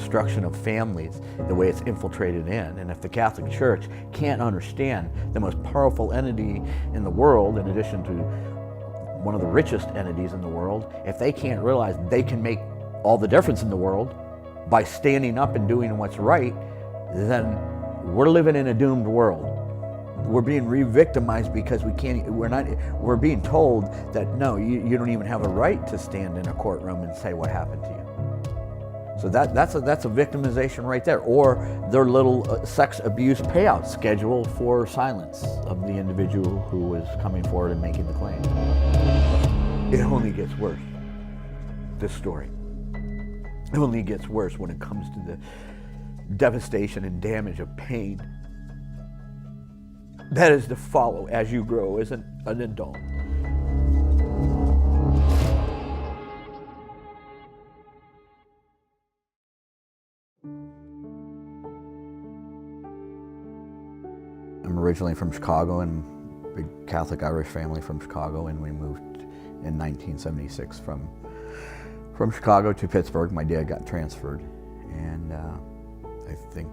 destruction of families, the way it's infiltrated in. And if the Catholic Church can't understand the most powerful entity in the world, in addition to one of the richest entities in the world, if they can't realize they can make all the difference in the world by standing up and doing what's right, then we're living in a doomed world. We're being re-victimized because we're being told that no, you don't even have a right to stand in a courtroom and say what happened to you. So that's a victimization right there, or their little sex abuse payout schedule for silence of the individual who was coming forward and making the claim. It only gets worse, this story. It only gets worse when it comes to the devastation and damage of pain that is to follow as you grow as an adult. I'm originally from Chicago, and big Catholic Irish family from Chicago, and we moved in 1976 from Chicago to Pittsburgh. My dad got transferred, and I think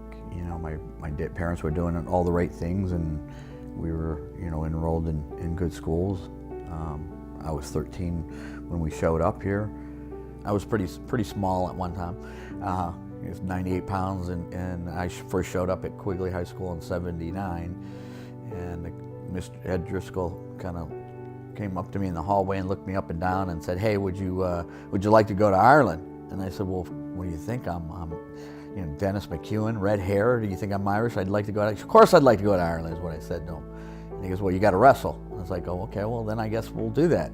my parents were doing all the right things, and we were enrolled in good schools. I was 13 when we showed up here. I was pretty small at one time. I was 98 pounds, and I first showed up at Quigley High School in '79, and Mr. Ed Driscoll kind of came up to me in the hallway and looked me up and down and said, "Hey, would you like to go to Ireland?" And I said, "Well, what do you think? I'm Dennis McKeown, red hair. Do you think I'm Irish? I'd like to go to." Of course I'd like to go to Ireland, is what I said to him. And he goes, "Well, you got to wrestle." I was like, "Oh, okay, well, then I guess we'll do that."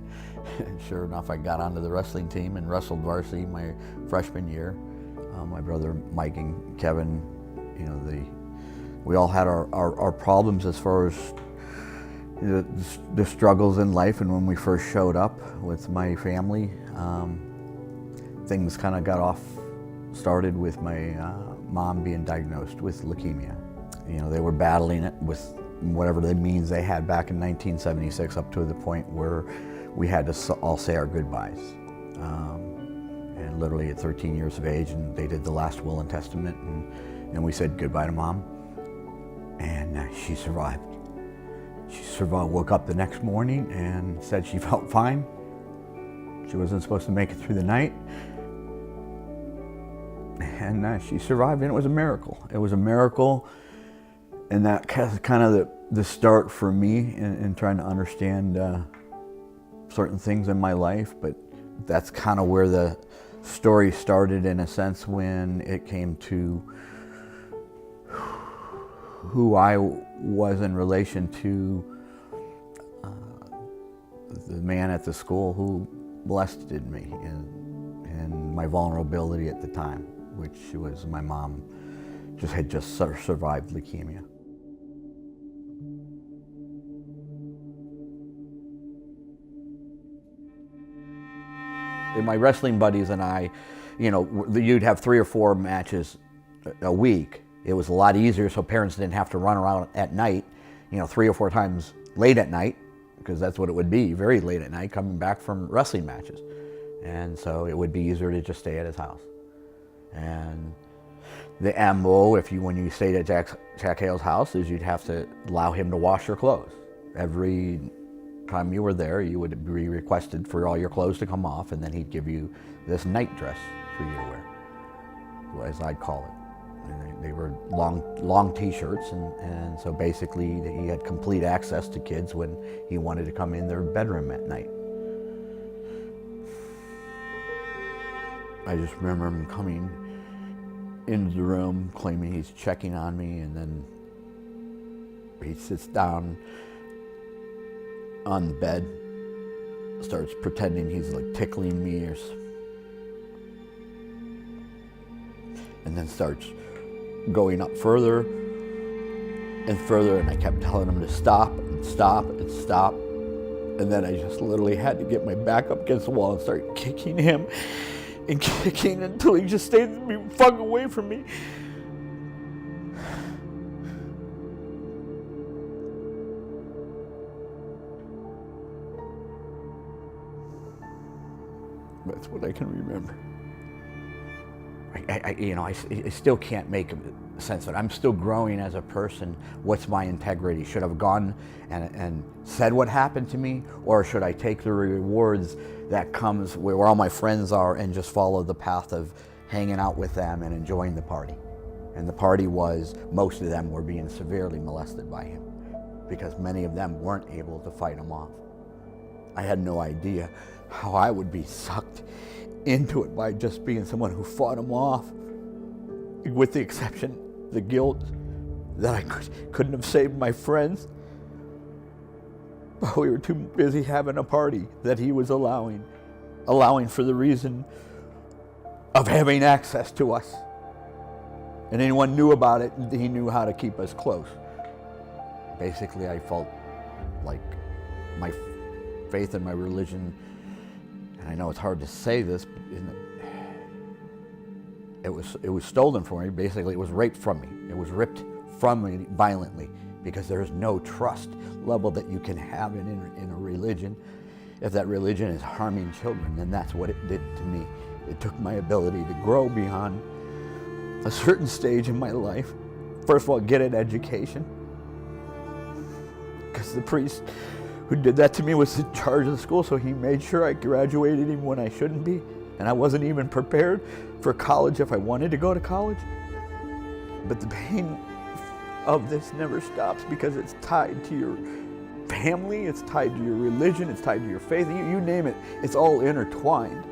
And sure enough, I got onto the wrestling team and wrestled varsity my freshman year. My brother Mike and Kevin, we all had our problems as far as the struggles in life. And when we first showed up with my family, things kind of got started with my mom being diagnosed with leukemia. They were battling it with whatever the means they had back in 1976, up to the point where we had to all say our goodbyes. And literally at 13 years of age, and they did the last will and testament, and we said goodbye to Mom, and she survived. She survived, woke up the next morning and said she felt fine. She wasn't supposed to make it through the night. And she survived, and it was a miracle. It was a miracle, and that kind of the start for me in trying to understand certain things in my life. But that's kind of where the story started, in a sense, when it came to who I was in relation to the man at the school who molested me, and my vulnerability at the time, which was my mom had just survived leukemia. And my wrestling buddies and I, you'd have 3 or 4 matches a week. It was a lot easier, so parents didn't have to run around at night, 3 or 4 times late at night, because that's what it would be, very late at night, coming back from wrestling matches. And so it would be easier to just stay at his house. And the MO, when you stayed at Jack Hale's house, is you'd have to allow him to wash your clothes. Every time you were there, you would be requested for all your clothes to come off, and then he'd give you this night dress for you to wear, as I'd call it. And they were long t-shirts, and so basically he had complete access to kids when he wanted to come in their bedroom at night. I just remember him coming into the room claiming he's checking on me, and then he sits down on the bed, starts pretending he's like tickling me, and then starts going up further and further, and I kept telling him to stop and stop and stop, and then I just literally had to get my back up against the wall and start kicking him and kicking until he just stayed fucking away from me. That's what I can remember. I still can't make sense of it. I'm still growing as a person. What's my integrity? Should I have gone and said what happened to me, or should I take the rewards that comes where all my friends are and just follow the path of hanging out with them and enjoying the party? And the party was, most of them were being severely molested by him because many of them weren't able to fight him off. I had no idea how I would be sucked into it by just being someone who fought him off, with the exception, the guilt that I couldn't have saved my friends. But we were too busy having a party that he was allowing for the reason of having access to us. And anyone knew about it, he knew how to keep us close. Basically, I felt like my faith in my religion, and I know it's hard to say this, but it was stolen from me. Basically, it was raped from me. It was ripped from me violently, because there is no trust level that you can have in a religion. If that religion is harming children, then that's what it did to me. It took my ability to grow beyond a certain stage in my life. First of all, get an education, because the priest who did that to me was in charge of the school, so he made sure I graduated even when I shouldn't be, and I wasn't even prepared for college if I wanted to go to college. But the pain of this never stops, because it's tied to your family, it's tied to your religion, it's tied to your faith, you name it, it's all intertwined.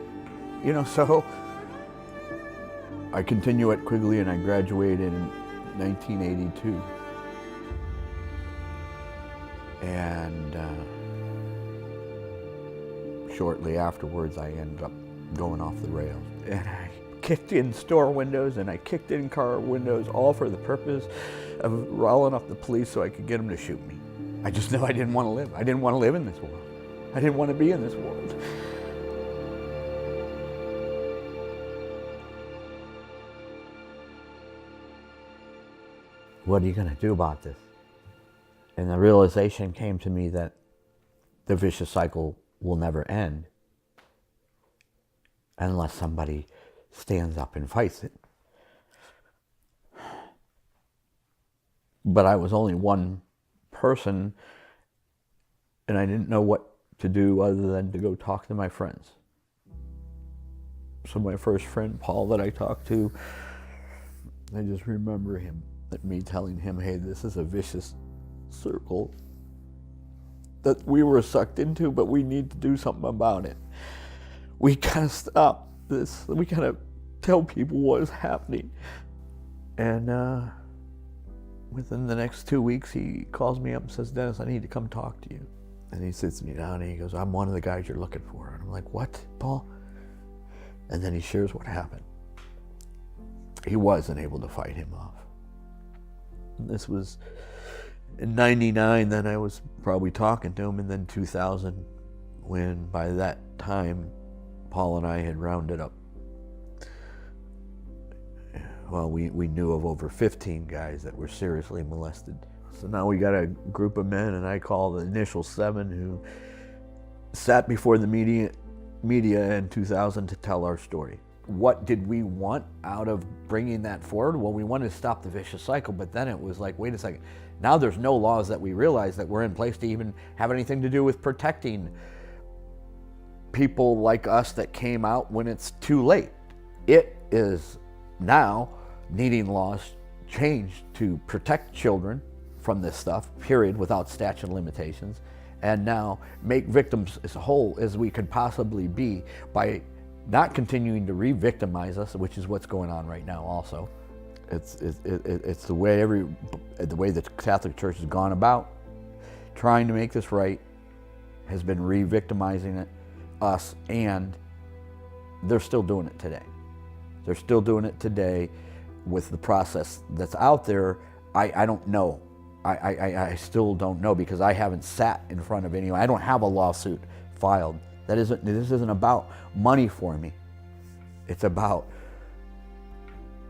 So I continue at Quigley, and I graduated in 1982. And shortly afterwards, I ended up going off the rails. And I kicked in store windows, and I kicked in car windows, all for the purpose of riling up the police so I could get them to shoot me. I just knew I didn't want to live. I didn't want to live in this world. I didn't want to be in this world. What are you going to do about this? And the realization came to me that the vicious cycle will never end unless somebody stands up and fights it. But I was only one person, and I didn't know what to do other than to go talk to my friends. So my first friend, Paul, that I talked to, I just remember me telling him, hey, this is a vicious circle that we were sucked into, but we need to do something about it. We gotta stop this. We gotta tell people what is happening. And within the next 2 weeks, he calls me up and says, Dennis, I need to come talk to you. And he sits me down and he goes, I'm one of the guys you're looking for. And I'm like, what, Paul? And then he shares what happened. He wasn't able to fight him off. And this was in 99, then I was probably talking to him, and then 2000, when by that time, Paul and I had rounded up, well, we knew of over 15 guys that were seriously molested. So now we got a group of men, and I call the initial 7, who sat before the media in 2000 to tell our story. What did we want out of bringing that forward? Well, we wanted to stop the vicious cycle, but then it was like, wait a second. Now there's no laws that we realize that were in place to even have anything to do with protecting people like us that came out when it's too late. It is now needing laws changed to protect children from this stuff, period, without statute of limitations, and now make victims as whole as we could possibly be by not continuing to re-victimize us, which is what's going on right now also. It's the way the way the Catholic Church has gone about trying to make this right, has been re-victimizing us, and they're still doing it today. They're still doing it today with the process that's out there. I don't know. I still don't know, because I haven't sat in front of anyone. I don't have a lawsuit filed. This isn't about money for me. It's about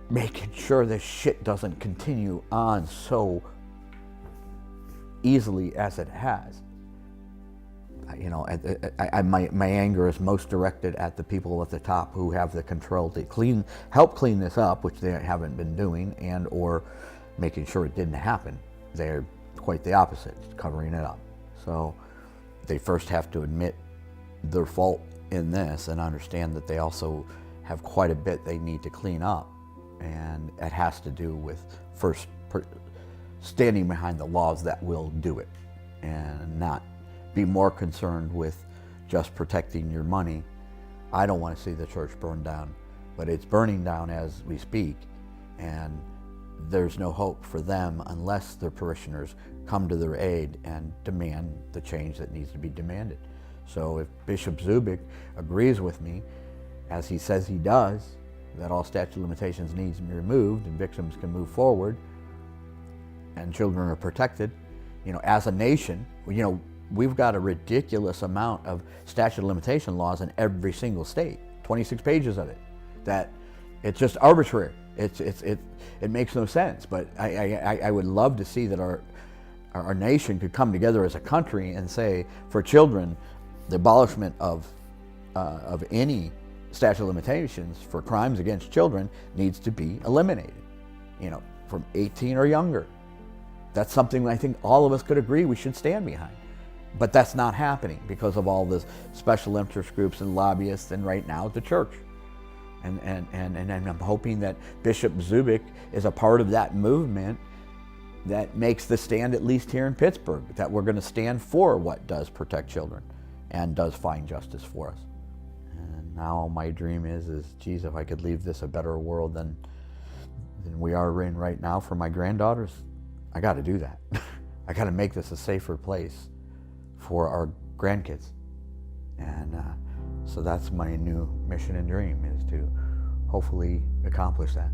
making sure this shit doesn't continue on so easily as it has. My anger is most directed at the people at the top who have the control to help clean this up, which they haven't been doing, and or making sure it didn't happen. They're quite the opposite, covering it up. So they first have to admit their fault in this and understand that they also have quite a bit they need to clean up. And it has to do with first standing behind the laws that will do it, and not be more concerned with just protecting your money. I don't want to see the church burn down, but it's burning down as we speak, and there's no hope for them unless their parishioners come to their aid and demand the change that needs to be demanded. So if Bishop Zubik agrees with me, as he says he does, that all statute of limitations needs to be removed and victims can move forward and children are protected, as a nation, we've got a ridiculous amount of statute of limitation laws in every single state, 26 pages of it, that it's just arbitrary. It makes no sense. But I would love to see that our nation could come together as a country and say, for children, the abolishment of any statute of limitations for crimes against children needs to be eliminated, from 18 or younger. That's something I think all of us could agree we should stand behind. But that's not happening because of all the special interest groups and lobbyists, and right now the church. And I'm hoping that Bishop Zubik is a part of that movement that makes the stand, at least here in Pittsburgh, that we're going to stand for what does protect children and does find justice for us. And now my dream is geez, if I could leave this a better world than we are in right now for my granddaughters, I got to do that. I got to make this a safer place for our grandkids. And so that's my new mission and dream, is to hopefully accomplish that.